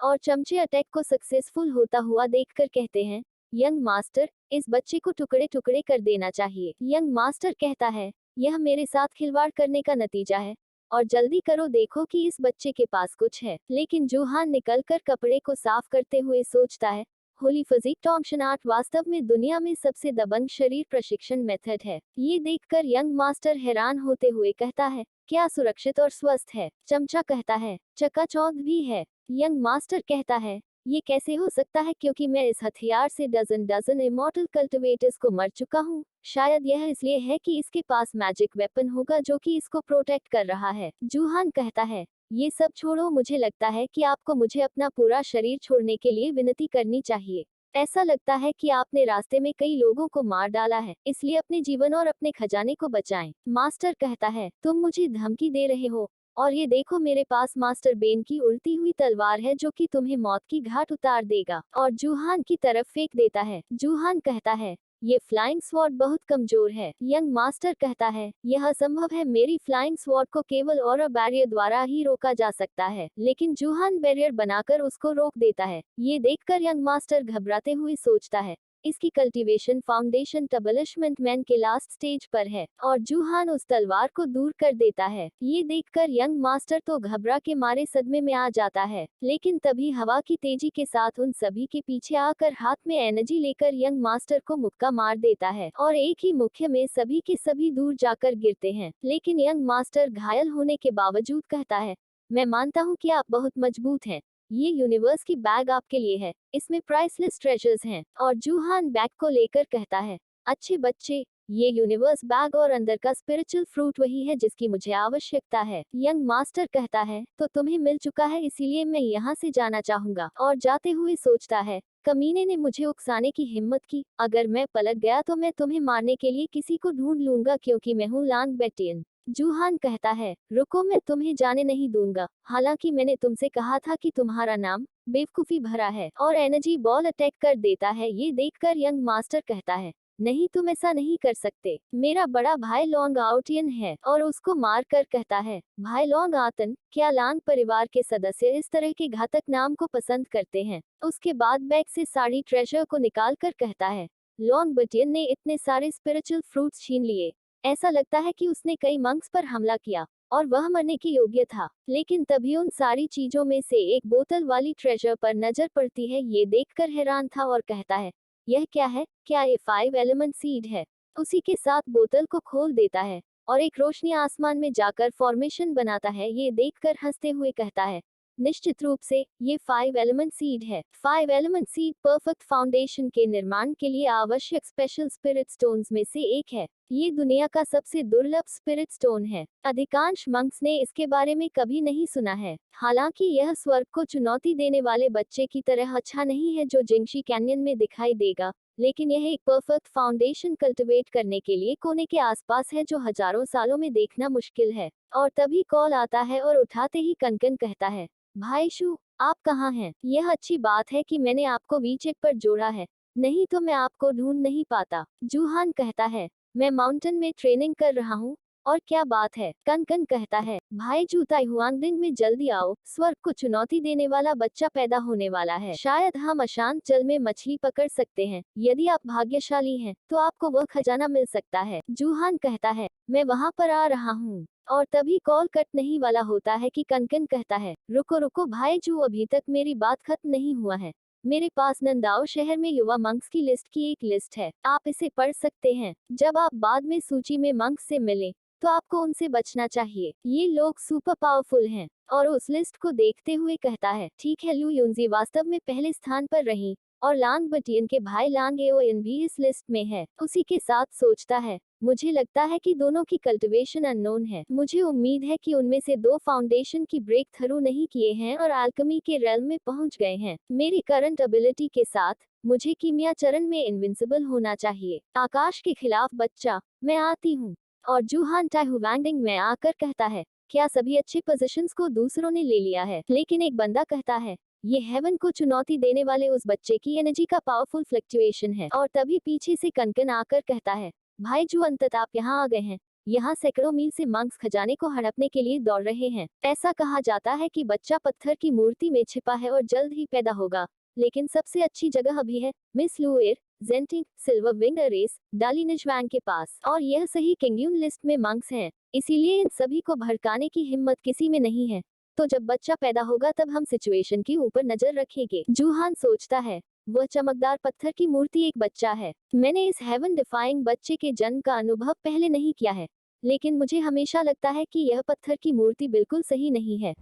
और चमचे अटैक को सक्सेसफुल होता हुआ देखकर कहते हैं, यंग मास्टर, इस बच्चे को टुकड़े टुकड़े कर देना चाहिए। यंग मास्टर कहता है, यह मेरे साथ खिलवाड़ करने का नतीजा है, और जल्दी करो, देखो कि इस बच्चे के पास कुछ है। लेकिन जूहान निकलकर कपड़े को साफ करते हुए सोचता है, होली फिजिक टॉन्शन आर्ट वास्तव में दुनिया में सबसे दबंग शरीर प्रशिक्षण मेथड है। ये देखकर यंग मास्टर हैरान होते हुए कहता है, क्या सुरक्षित और स्वस्थ है? चमचा कहता है, चकाचौंध भी है। यंग मास्टर कहता है, ये कैसे हो सकता है, क्योंकि मैं इस हथियार से डजन डजन इमॉर्टल कल्टिवेटर्स को मर चुका हूँ। शायद यह इसलिए है कि इसके पास मैजिक वेपन होगा जो कि इसको प्रोटेक्ट कर रहा है। जूहान कहता है, ये सब छोड़ो, मुझे लगता है कि आपको मुझे अपना पूरा शरीर छोड़ने के लिए विनती करनी चाहिए। ऐसा लगता है कि आपने रास्ते में कई लोगों को मार डाला है, इसलिए अपने जीवन और अपने खजाने को बचाएं। मास्टर कहता है, तुम मुझे धमकी दे रहे हो? और ये देखो, मेरे पास मास्टर बेन की उड़ती हुई तलवार है जो कि तुम्हें मौत की घाट उतार देगा। और जूहान की तरफ फेंक देता है। जूहान कहता है, ये फ्लाइंग स्वॉर्ड बहुत कमजोर है। यंग मास्टर कहता है, यह असंभव है, मेरी फ्लाइंग स्वॉर्ड को केवल ऑरा बैरियर द्वारा ही रोका जा सकता है। लेकिन जूहान बैरियर बनाकर उसको रोक देता है। ये देखकर यंग मास्टर घबराते हुए सोचता है, इसकी कल्टीवेशन फाउंडेशन टबलिशमेंट मैन के लास्ट स्टेज पर है, और जूहान उस तलवार को दूर कर देता है। ये देखकर यंग मास्टर तो घबरा के मारे सदमे में आ जाता है। लेकिन तभी हवा की तेजी के साथ उन सभी के पीछे आकर हाथ में एनर्जी लेकर यंग मास्टर को मुक्का मार देता है, और एक ही मुक्के में सभी के सभी दूर जाकर गिरते हैं। लेकिन यंग मास्टर घायल होने के बावजूद कहता है, मैं मानता हूँ कि आप बहुत मजबूत हैं। ये यूनिवर्स की बैग आपके लिए है, इसमें प्राइसलेस ट्रेजर्स हैं। और जूहान बैग को लेकर कहता है, अच्छे बच्चे, ये यूनिवर्स बैग और अंदर का स्पिरिचुअल फ्रूट वही है जिसकी मुझे आवश्यकता है। यंग मास्टर कहता है, तो तुम्हें मिल चुका है, इसीलिए मैं यहाँ से जाना चाहूंगा। और जाते हुए सोचता है, कमीने ने मुझे उकसाने की हिम्मत की, अगर मैं पलट गया तो मैं तुम्हें मारने के लिए किसी को ढूंढ लूंगा, क्योंकि मैं हूँ लांग बेटियन। जूहान कहता है, रुको, मैं तुम्हें जाने नहीं दूंगा। हालांकि मैंने तुमसे कहा था कि तुम्हारा नाम बेवकूफी भरा है। और एनर्जी बॉल अटैक कर देता है। ये देखकर यंग मास्टर कहता है, नहीं, तुम ऐसा नहीं कर सकते। मेरा बड़ा भाई लॉन्ग आउटियन है। और उसको मार कर कहता है, भाई लॉन्ग आतन, क्या लांग परिवार के सदस्य इस तरह के घातक नाम को पसंद करते हैं? उसके बाद बैग से साड़ी ट्रेजर को निकाल कर कहता है, लॉन्ग बटियन ने इतने सारे स्पिरिचुअल फ्रूट्स छीन लिए, ऐसा लगता है कि उसने कई मंक्स पर हमला किया और वह मरने के योग्य था। लेकिन तभी उन सारी चीजों में से एक बोतल वाली ट्रेजर पर नजर पड़ती है। ये देखकर हैरान था और कहता है, यह क्या है? क्या ये 5 एलिमेंट सीड है? उसी के साथ बोतल को खोल देता है और एक रोशनी आसमान में जाकर फॉर्मेशन बनाता है। ये देखकर हंसते हुए कहता है, निश्चित रूप से ये 5 एलिमेंट सीड है। 5 एलिमेंट सीड परफेक्ट फाउंडेशन के निर्माण के लिए आवश्यक स्पेशल स्पिरिट स्टोन्स में से एक है। ये दुनिया का सबसे दुर्लभ स्पिरिट स्टोन है। अधिकांश मंक्स ने इसके बारे में कभी नहीं सुना है। हालांकि यह स्वर्ग को चुनौती देने वाले बच्चे की तरह अच्छा नहीं है जो जिंगशी कैन्यन में दिखाई देगा, लेकिन यह एक परफेक्ट फाउंडेशन कल्टिवेट करने के लिए कोने के आसपास है जो हजारों सालों में देखना मुश्किल है। और तभी कॉल आता है और उठाते ही कनकन कहता है, भाई शू, आप कहाँ हैं? यह अच्छी बात है कि मैंने आपको वीचेक पर जोड़ा है, नहीं तो मैं आपको ढूंढ नहीं पाता। जूहान कहता है, मैं माउंटेन में ट्रेनिंग कर रहा हूँ। और क्या बात है? कनकन कहता है, भाई जूता हुआंगडिंग में जल्दी आओ, स्वर्ग को चुनौती देने वाला बच्चा पैदा होने वाला है। शायद हम अशांत जल में मछली पकड़ सकते हैं। यदि आप भाग्यशाली हैं तो आपको वह खजाना मिल सकता है। जूहान कहता है, मैं वहां पर आ रहा हूँ। और तभी कॉल कट नहीं वाला होता है कि कनकन कहता है, रुको रुको भाई जू, अभी तक मेरी बात खत्म नहीं हुआ है। मेरे पास नंदाओ शहर में युवा मंक्स की लिस्ट की एक लिस्ट है, आप इसे पढ़ सकते हैं। जब आप बाद में सूची में मंक्स से मिले तो आपको उनसे बचना चाहिए, ये लोग सुपर पावरफुल हैं। और उस लिस्ट को देखते हुए कहता है, ठीक है, लू युनजी वास्तव में पहले स्थान पर रही, और लांग बटियन के भाई लांग एओएन भी इस लिस्ट में है। उसी के साथ सोचता है, मुझे लगता है कि दोनों की कल्टीवेशन अननोन है। मुझे उम्मीद है कि उनमें से दो फाउंडेशन की ब्रेक थ्रू नहीं किए हैं और अल्केमी के रेल में पहुंच गए हैं। मेरी करंट एबिलिटी के साथ मुझे कीमिया चरण में इनविंसिबल होना चाहिए। आकाश के खिलाफ बच्चा, मैं आती हूँ। और जूहान टाइहुवांगडिंग में आकर कहता है, क्या सभी अच्छे पोजीशंस को दूसरों ने ले लिया है? लेकिन एक बंदा कहता है, ये हेवन को चुनौती देने वाले उस बच्चे की एनर्जी का पावरफुल फ्लक्चुएशन है। और तभी पीछे से कनकन आकर कहता है, भाई जू, अंततः आप यहाँ आ गए हैं। यहाँ सैकड़ों मील से मंक्स खजाने को हड़पने के लिए दौड़ रहे हैं। ऐसा कहा जाता है कि बच्चा पत्थर की मूर्ति में छिपा है और जल्द ही पैदा होगा। लेकिन सबसे अच्छी जगह अभी है मिस लुएर, जेंटिंग, सिल्वर विंग रेस, डालिनिशवैंग के पास। और यह सही किंगयून लिस्ट में मंक्स हैं, इसीलिए इन सभी को भड़काने की हिम्मत किसी में नहीं है। तो जब बच्चा पैदा होगा तब हम सिचुएशन के ऊपर नजर रखेंगे। जूहान सोचता है, वह चमकदार पत्थर की मूर्ति एक बच्चा है। मैंने इस हेवन डिफाइंग बच्चे के जन्म का अनुभव पहले नहीं किया है, लेकिन मुझे हमेशा लगता है कि यह पत्थर की मूर्ति बिल्कुल सही नहीं है।